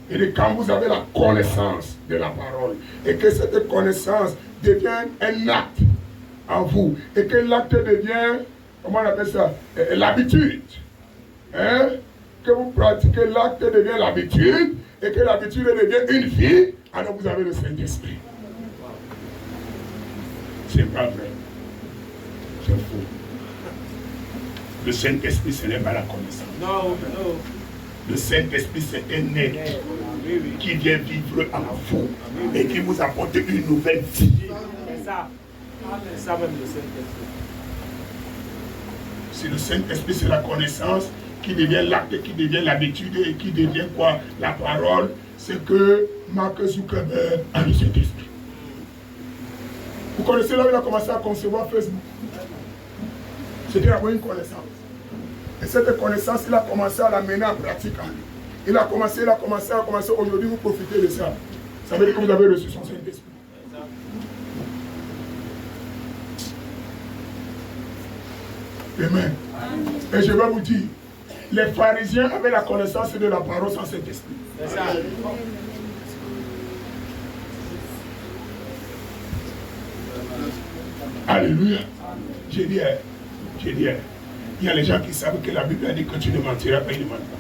Il dit, quand vous avez la connaissance de la parole, et que cette connaissance devient un acte en vous, et que l'acte devient, comment on appelle ça, l'habitude. Hein? Que vous pratiquez, l'acte devient l'habitude, et que l'habitude devient une vie, alors vous avez le Saint-Esprit. C'est pas vrai. C'est faux. Le Saint-Esprit, ce n'est pas la connaissance. Non, non. Le Saint-Esprit, c'est un être qui vient vivre en vous et qui vous apporte une nouvelle vie. C'est ça. C'est ça même le Saint-Esprit. Si le Saint-Esprit, c'est la connaissance qui devient l'acte, qui devient l'habitude et qui devient quoi? La parole, c'est que Mark Zuckerberg a le Saint-Esprit. Vous connaissez là où il a commencé à concevoir Facebook? C'était avoir une connaissance. Et cette connaissance, il a commencé à la mener en pratique en lui. Il a commencé. Aujourd'hui, vous profitez de ça. Ça veut dire que vous avez reçu son Saint-Esprit. Amen. Et je vais vous dire, les pharisiens avaient la connaissance de la parole sans Saint-Esprit. C'est ça. Alléluia. J'ai dit, il y a les gens qui savent que la Bible a dit que tu ne mentiras pas, ils ne mentent pas.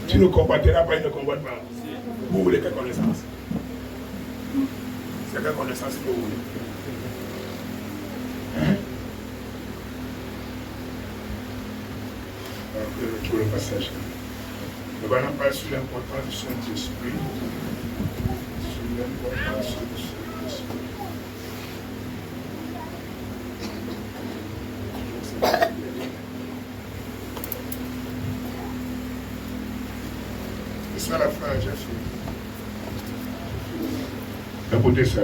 Tu ne combattras pas, ils ne combattent pas. Vous voulez quelle connaissance? C'est quelle connaissance que vous voulez? Hein? Pour le passage. Nous allons parler sur l'importance du Saint-Esprit. Sur l'importance du Saint-Esprit. C'est ça la fin, j'ai fini. Écoutez ça.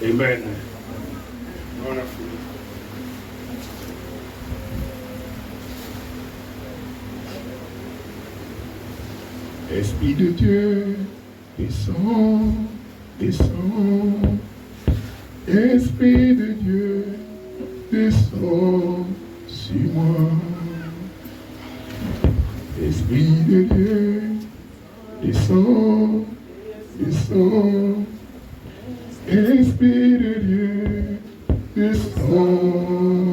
Amen. On a fini. Esprit de Dieu, descends, descends. Esprit de Dieu, descends sur moi. Esprit de Dieu, descends, descends. Esprit de Dieu, descends.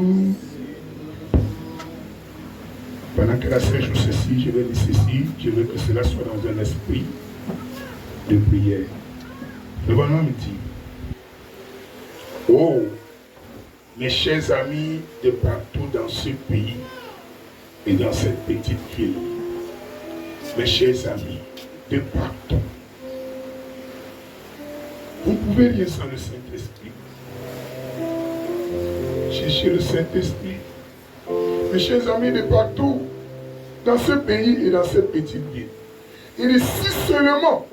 Pendant que la sœur joue ceci, je vais dire ceci, je veux que cela soit dans un esprit de prière. Le bonhomme dit, oh, mes chers amis de partout dans ce pays et dans cette petite ville, mes chers amis de partout, vous ne pouvez rien sans le Saint-Esprit. Cherchez le Saint-Esprit. Mes chers amis de partout, dans ce pays et dans cette petite ville, il dit si seulement,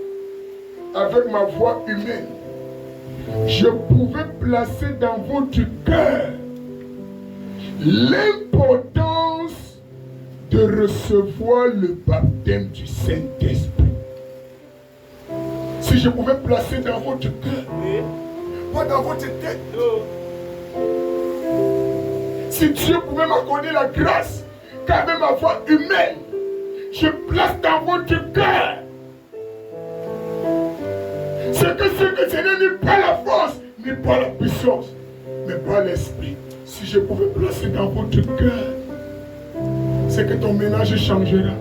avec ma voix humaine, je pouvais placer dans votre cœur l'importance de recevoir le baptême du Saint-Esprit. Si je pouvais placer dans votre cœur, pas dans votre tête, si Dieu pouvait m'accorder la grâce qu'avec ma voix humaine, je place dans votre cœur ce que ce n'est pas la force, ni pas la puissance, mais par l'esprit. Si je pouvais placer dans votre cœur, c'est que ton ménage changera,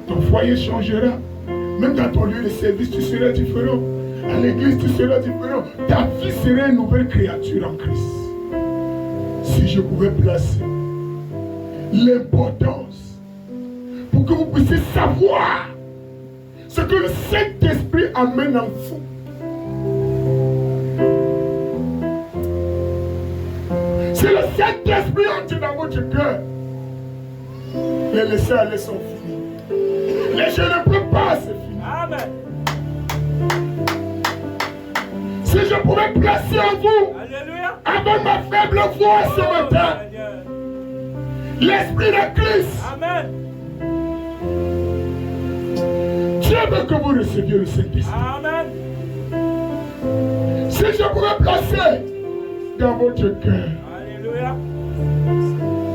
ton foyer changera, même dans ton lieu de service tu seras différent, à l'église tu seras différent, ta vie sera une nouvelle créature en Christ. Si je pouvais placer l'importance pour que vous puissiez savoir ce que le Saint-Esprit amène en vous. Si le Saint-Esprit entre dans votre cœur, les laissés aller sont finis. Les je ne peux pas, c'est fini. Amen. Si je pouvais placer en vous, Alléluia, avec ma faible voix ce matin, l'Esprit de Christ, Amen. Dieu veut que vous receviez le Saint-Esprit. Amen. Si je pouvais placer dans votre cœur, Alléluia.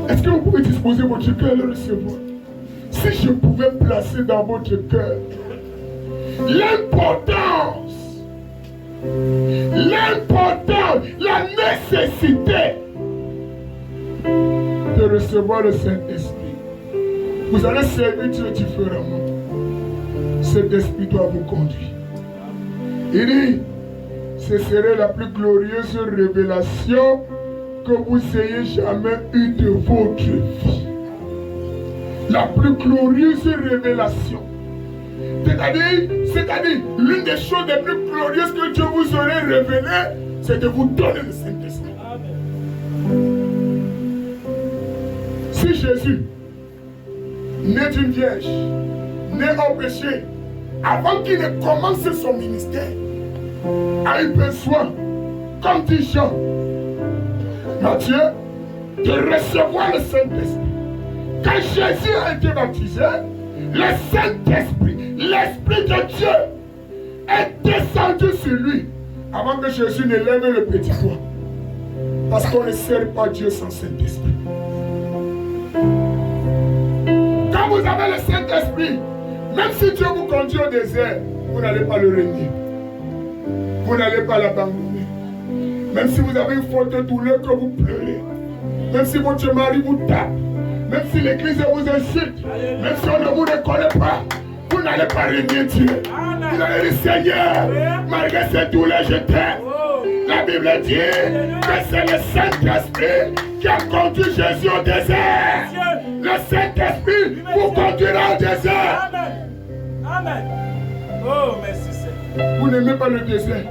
est-ce que vous pouvez disposer votre cœur à le recevoir? Si je pouvais placer dans votre cœur l'importance, la nécessité de recevoir le Saint-Esprit, vous allez servir Dieu différemment. Cet esprit doit vous conduire. Il dit, ce serait la plus glorieuse révélation que vous ayez jamais eue de votre vie. La plus glorieuse révélation. C'est-à-dire, l'une des choses les plus glorieuses que Dieu vous aurait révélées, c'est de vous donner le Saint-Esprit. Si Jésus, né d'une vierge, né au péché, avant qu'il ne commence son ministère, a eu besoin, comme dit Jean, Matthieu, de recevoir le Saint-Esprit. Quand Jésus a été baptisé, le Saint-Esprit, l'Esprit de Dieu, est descendu sur lui avant que Jésus ne lève le petit doigt. Parce qu'on ne sert pas Dieu sans Saint-Esprit. Quand vous avez le Saint-Esprit, même si Dieu vous conduit au désert, vous n'allez pas le renier. Vous n'allez pas l'abandonner. Même si vous avez une forte douleur que vous pleurez, même si votre mari vous tape, même si l'église vous insulte, même si on ne vous reconnaît pas, vous n'allez pas renier Dieu. Vous allez dire, Seigneur, malgré cette douleur, je t'aime. La Bible dit que c'est le Saint-Esprit qui a conduit Jésus au désert. Le Saint-Esprit vous conduira au désert. Amen. Amen. Oh, merci Seigneur. Vous n'aimez pas le désert.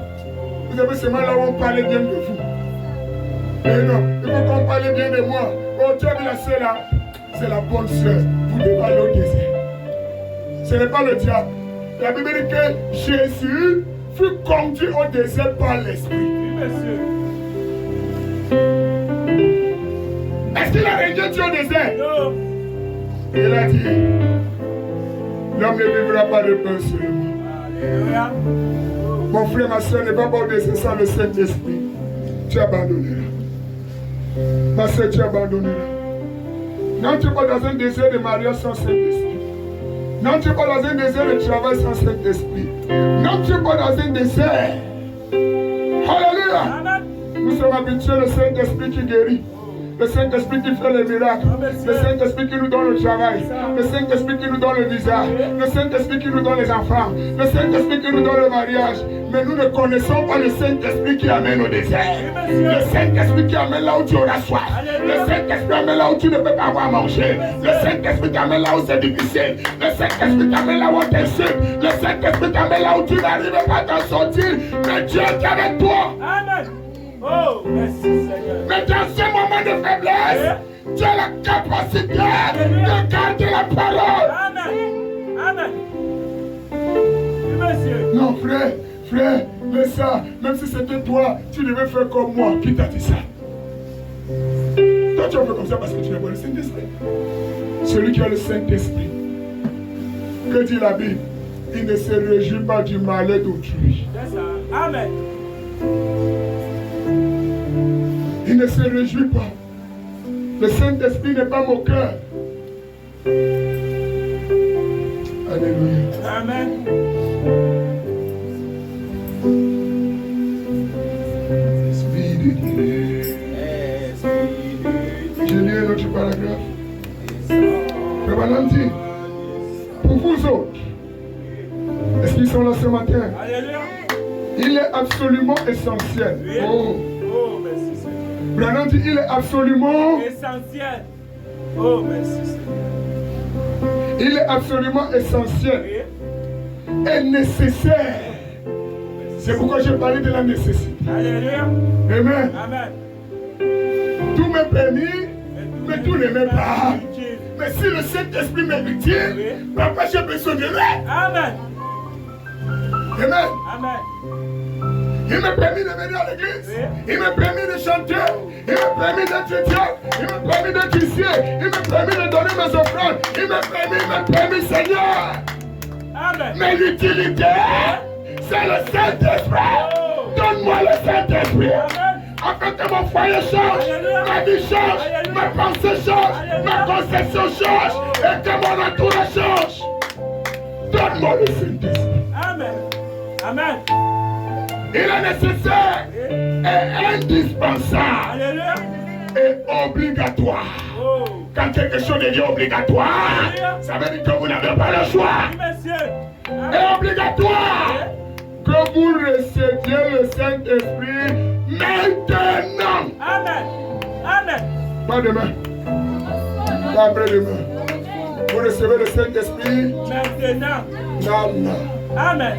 Vous avez seulement là où on parlait bien de vous. Mais non, il faut qu'on parle bien de moi. Oh, tu as vu la sœur là. C'est la bonne sœur. Vous devez aller au désert. Ce n'est pas le diable. La Bible dit que Jésus fut conduit au désert par l'Esprit. Oui, monsieur. Est-ce qu'il a régné Dieu au désert? Non. Il a dit, l'homme ne vivra pas de pain seulement. Alléluia. Mon frère, ma soeur, ne va pas au désert sans le Saint-Esprit. Tu abandonneras. Ma soeur, tu abandonneras. N'entre pas dans un désert de mariage sans Saint-Esprit. N'entre pas dans un désert de travail sans Saint-Esprit. N'entre pas dans un désert. Alléluia. Amen. Nous sommes habitués au Saint-Esprit qui guérit. Le Saint-Esprit qui fait les miracles. Le Saint-Esprit qui nous donne le travail. Le Saint-Esprit qui nous donne le visa. Le Saint-Esprit qui nous donne les enfants. Le Saint-Esprit qui nous donne le mariage. Mais nous ne connaissons pas le Saint-Esprit qui amène au désert. Le Saint-Esprit qui amène là où tu auras soif. Le Saint-Esprit amène là où tu ne peux pas avoir à manger. Le Saint-Esprit t'amène là où c'est difficile. Le Saint-Esprit t'amène là où tu es sûr. Le Saint-Esprit t'amène là où tu n'arrives pas à t'en sortir. Mais Dieu est avec toi. Amen. Oh, merci Seigneur. Mais dans ce moment de faiblesse, tu as la capacité de garder la parole. Amen. Amen. Oui, monsieur. Non, frère, mais ça, même si c'était toi, tu devais faire comme moi. Qui t'a dit ça? Toi, tu as fait comme ça parce que tu n'as pas le Saint-Esprit. Celui qui a le Saint-Esprit, que dit la Bible? Il ne se réjouit pas du malheur d'autrui. C'est ça. Amen. Il ne se réjouit pas. Le Saint-Esprit n'est pas moqueur. Alléluia. Amen. Esprit de Dieu. J'ai lu un autre paragraphe. Mais maintenant dit, pour vous autres, est-ce qu'ils sont là ce matin? Alléluia. Il est absolument essentiel. Oui. Oh. Oh, merci Seigneur. Branham dit, il est absolument, Essentiel. Oh, merci Seigneur. il est absolument essentiel Oui. et nécessaire. C'est pourquoi j'ai parlé de la nécessité. Alléluia. Amen. Amen. Tout m'est permis, mais tout ne m'est pas. Utile. Mais si le Saint-Esprit m'est utile, Oui. papa, j'ai besoin de lui. Amen. Amen. Amen. Il m'a permis de venir à l'église. Oui. Il m'a permis de chanter. Il m'a permis d'être diable. Il m'a permis d'être ici. Il m'a permis de donner mes offrandes. Il m'a permis, Seigneur. Amen. Mais l'utilité, c'est le Saint-Esprit. Oh. Donne-moi le Saint-Esprit. Amen. Afin que mon foyer change, ma vie change, ma pensée change, ma conception change et que mon entourage change. Donne-moi le Saint-Esprit. Amen. Amen. Il est nécessaire et indispensable Alléluia. et obligatoire. Oh. Quand quelque chose devient obligatoire, ça veut dire que vous n'avez pas le choix. Oui, monsieur. Amen. Et obligatoire que vous receviez le Saint-Esprit maintenant. Amen. Amen. Pas demain, pas après-demain. Vous recevez le Saint-Esprit Maintenant. maintenant. Amen.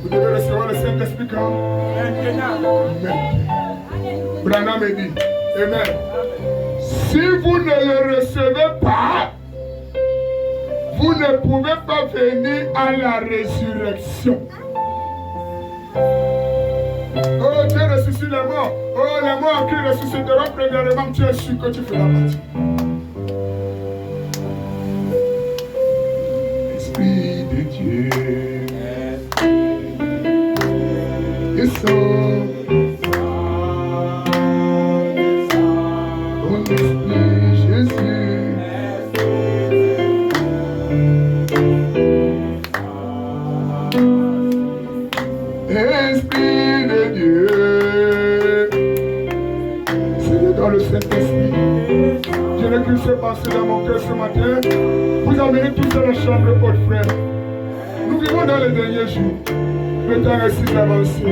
Vous devez recevoir le Saint-Esprit quand? Maintenant. Maintenant. Branham me dit, Amen. Amen. Si vous ne le recevez pas, vous ne pouvez pas venir à la résurrection. Oh, Dieu ressuscite les morts. Oh, les morts qui ressusciteront premièrement, tu es sûr que tu feras partie. Esprit de Dieu, ils sont ton esprit, Jésus. Esprit de Dieu, c'est dans le Saint-Esprit. Je n'ai qu'une seule pensée dans mon cœur ce matin. Vous amenez tous dans la chambre haute, frère. Nous vivons dans les derniers jours. Le temps est si avancé.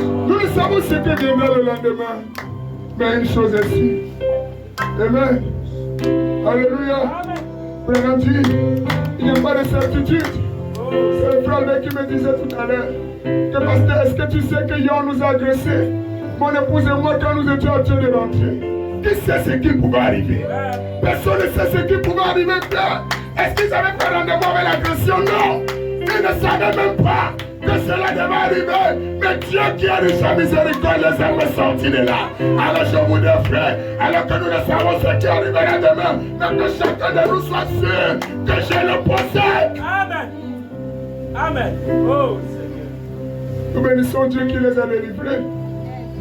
Nous ne savons ce que viendra le lendemain. Mais une chose est sûre. Amen. Alléluia. Frère dit, il n'y a pas de certitude. C'est le frère qui me disait tout à l'heure que pasteur, est-ce que tu sais que hier on nous a agressés? Mon épouse et moi, quand nous étions en train de rentrer, qui sait ce qui pouvait arriver? Personne ne sait ce qui pouvait arriver. Est-ce qu'ils avaient fait rendez-vous avec l'agression? Non. Ils ne savaient même pas que cela devait arriver. Mais Dieu qui a de sa miséricorde les a fait sortir de là. Alors je vous dis, frère, alors que nous ne savons ce qui arrivera demain, mais que chacun de nous soit sûr que je le possède. Amen. Amen. Oh Seigneur. Nous bénissons Dieu qui les a délivrés.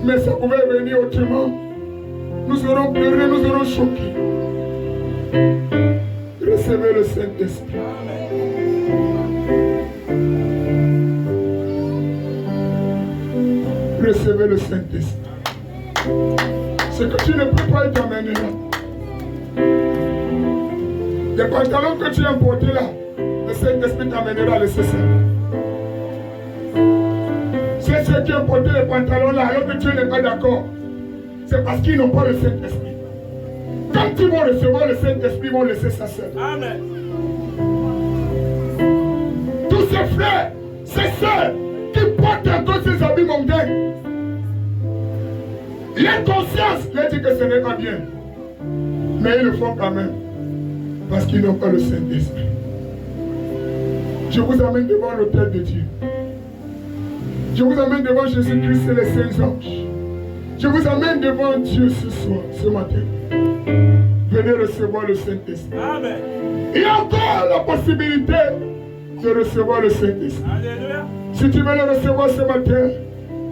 Mais ça pouvait venir autrement. Nous aurons pleuré, nous aurons choqué. Recevez le Saint-Esprit. Recevez le Saint-Esprit. Ce que tu ne peux pas t'amener là. Les pantalons que tu as importés là, le Saint-Esprit t'amènera à laisser ça. C'est ceux qui ont porté les pantalons là, alors que tu n'es pas d'accord. C'est parce qu'ils n'ont pas le Saint-Esprit. Quand ils vont recevoir le Saint-Esprit, ils vont laisser ça seul. Amen. Tous ces frères, ces sœurs qui portent encore ces habits mondains, l'inconscience leur dit que ce n'est pas bien. Mais ils le font quand même. Parce qu'ils n'ont pas le Saint-Esprit. Je vous amène devant l'autel de Dieu. Je vous amène devant Jésus-Christ et les saints anges. Je vous amène devant Dieu ce soir, ce matin. Venez recevoir le Saint-Esprit. Amen. Il y a encore la possibilité de recevoir le Saint-Esprit. Alléluia. Si tu veux le recevoir ce matin,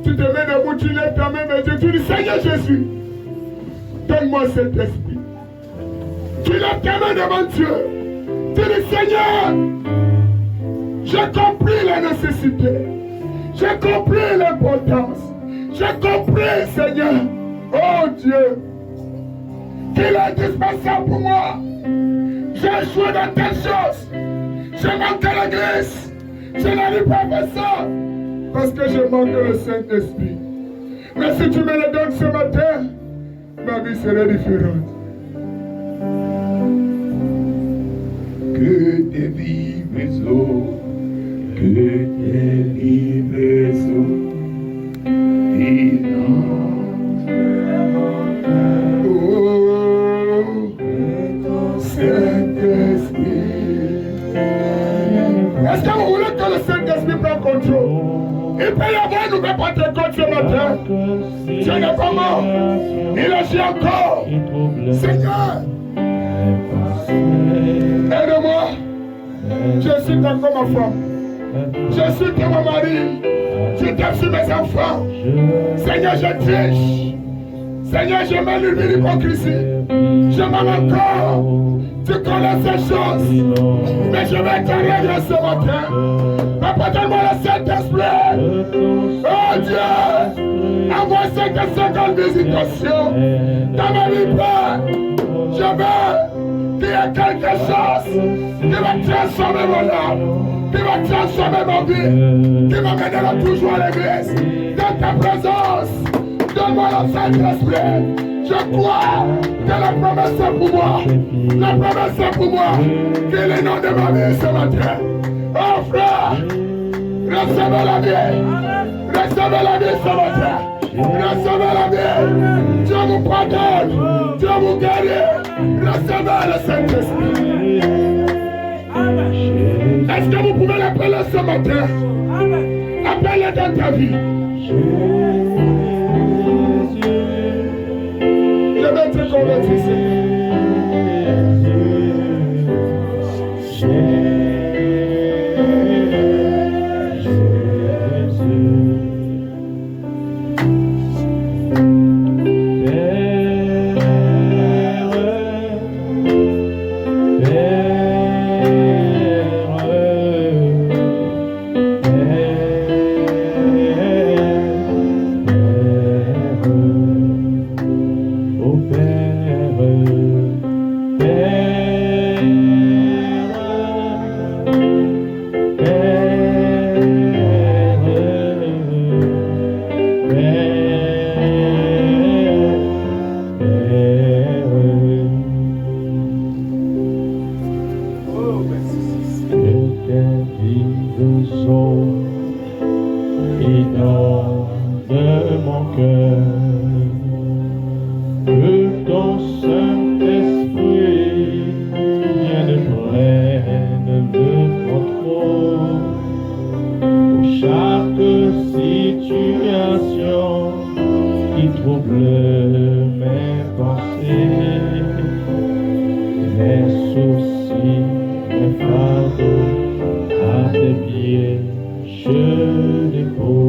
tu te mets debout, tu lèves ta main vers Dieu, tu dis Seigneur Jésus, donne-moi cet esprit. Tu lèves ta main devant Dieu. Tu dis Seigneur, j'ai compris la nécessité. J'ai compris l'importance. J'ai compris, Seigneur, oh Dieu, qu'il est indispensable pour moi. J'ai échoué dans telle chose. J'ai manqué l'église. Je n'arrive pas à faire ça. Parce que je manque le Saint-Esprit. Mais si tu me le donnes ce matin, ma vie serait différente. Que tes vives eaux, que tes vives eaux, oh, ton Saint-Esprit. Est-ce que vous voulez que le Saint-Esprit prenne contrôle? Il peut y avoir une nouvelle Pentecôte ce matin. Dieu n'est pas mort. Il agit encore. Seigneur, aide-moi. Je suis comme ma femme. Je suis comme mon mari. Je t'aime sur mes enfants. Seigneur, je triche. Seigneur, je m'allume l'hypocrisie. Je m'aime encore. Tu connais ces choses. Mais je vais te régler ce matin. Papa, donne-moi le Saint-Esprit. Oh Dieu, envoie 550 visitations dans ma vie, Père. Je veux qu'il y ait quelque chose qui va transformer mon âme, qui va transformer ma vie, qui m'amènera toujours à l'église. Dans ta présence, donne-moi le Saint-Esprit. Je crois que la promesse est pour moi. La promesse est pour moi. Qu'il est le nom de ma vie ce matin. Oh frère, recevez la vie. Recevez la vie ce matin. Recevez la vie. Dieu vous pardonne. Dieu vous guérit. Recevez le Saint-Esprit. Est-ce que vous pouvez l'appeler ce matin? Appelez dans ta vie. Je vais te convertir. Père, cœur. Que ton Saint-Esprit vienne prenne le contrôle pour chaque situation qui trouble mes pensées, mes soucis, mes fardeaux, à tes pieds je dépose.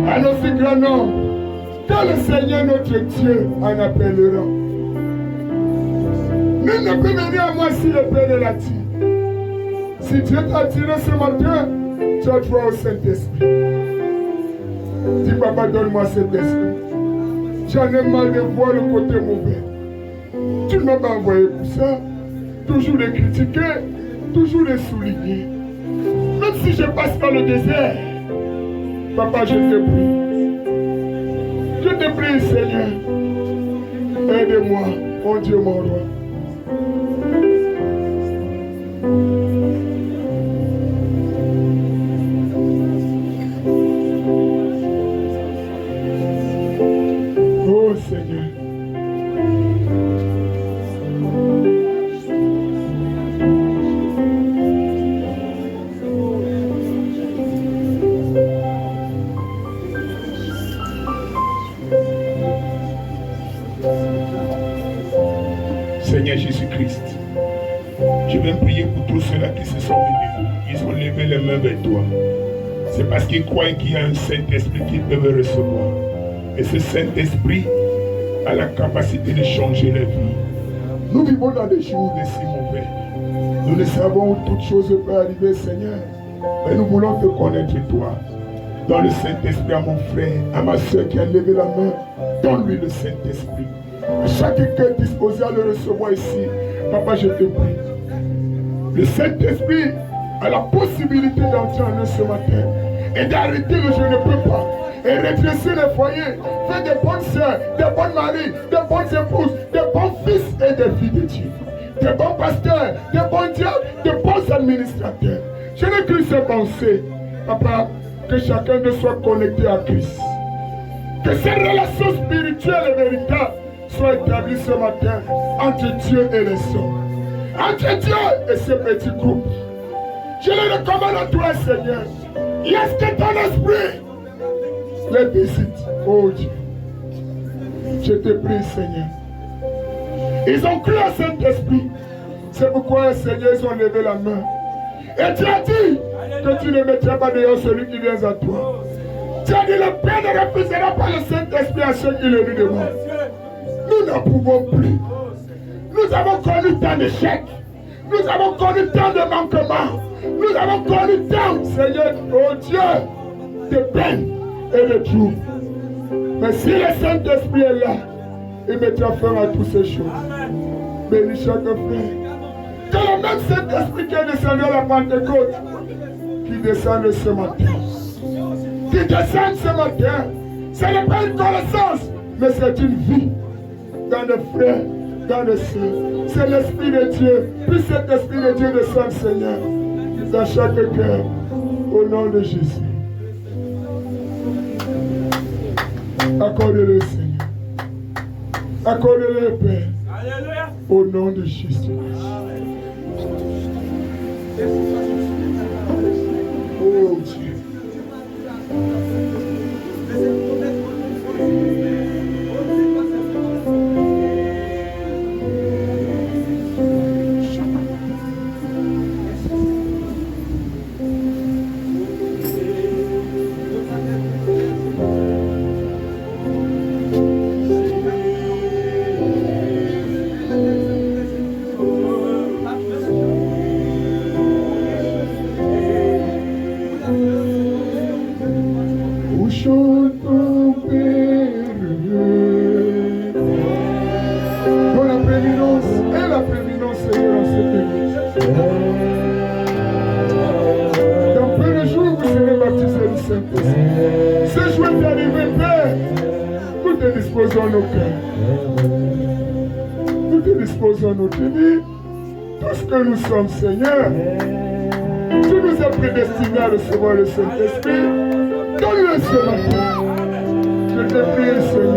À nos si grands noms, quand le Seigneur notre Dieu en appellera. Nul ne peut venir à moi si le Père ne l'attire. Si Dieu t'a attiré ce matin, tu as droit au Saint-Esprit. Dis papa, donne-moi cet esprit. J'en ai mal de voir le côté mauvais. Tu ne m'as pas envoyé pour ça. Toujours les critiquer, toujours les souligner. Même si je passe par le désert, papa, je te prie. Je te prie, Seigneur. Aide-moi, mon Dieu, mon roi. Oh, Seigneur. Seigneur Jésus-Christ, je vais prier pour tous ceux-là qui se sont venus. Ils ont levé les mains vers toi. C'est parce qu'ils croient qu'il y a un Saint-Esprit qu'ils peuvent recevoir. Et ce Saint-Esprit a la capacité de changer les vies. Nous vivons dans des jours de si mauvais. Nous ne savons où toutes choses peuvent arriver, Seigneur. Mais nous voulons te connaître, toi. Donne le Saint-Esprit à mon frère, à ma soeur qui a levé la main. Donne-lui le Saint-Esprit. Chaque cœur disposé à le recevoir ici. Papa, je te prie. Le Saint-Esprit a la possibilité d'entrer en nous ce matin et d'arrêter le je ne peux pas et redresser les foyers, faire des bonnes sœurs, des bonnes maris, des bonnes épouses, des bons fils et des filles de Dieu, des bons pasteurs, des bons diacres, des bons administrateurs. Je n'ai qu'une seule pensée, papa, que chacun de soit connecté à Christ. Que cette relation spirituelle et véritable soit établie ce matin entre Dieu et les hommes, entre Dieu et ce petit groupe. Je le recommande à toi, Seigneur. Est-ce que ton esprit les visite, oh Dieu. Je te prie, Seigneur. Ils ont cru à Saint-Esprit. C'est pourquoi, Seigneur, ils ont levé la main. Et tu as dit que tu ne mettras pas dehors celui qui vient à toi. Tu as dit le Père ne refusera pas le Saint-Esprit à ceux qui le lui demandent. Nous n'en pouvons plus. Nous avons connu tant d'échecs. Nous avons connu tant de manquements. Nous avons connu tant, Seigneur, oh Dieu, de peine et de troubles. Mais si le Saint-Esprit est là, il mettra fin à toutes ces choses. Bénis chaque frère. Que le même Saint-Esprit qui est descendu à la Pentecôte, qui descende ce matin. Qui descend ce matin. Ce n'est pas une connaissance, mais c'est une vie. Dans les frères, dans les sœurs. C'est l'Esprit de Dieu. Puis cet Esprit de Dieu descend, Seigneur, dans chaque cœur. Au nom de Jésus. Accorde-le, Seigneur. Accorde-le, Père. Alléluia. Au nom de Jésus. Oh Dieu. te disposons nos cœurs. Nous te disposons nos vies. Tout ce que nous sommes, Seigneur. Tu nous as prédestinés à recevoir le Saint-Esprit. Donne-le ce matin. Je te prie, Seigneur.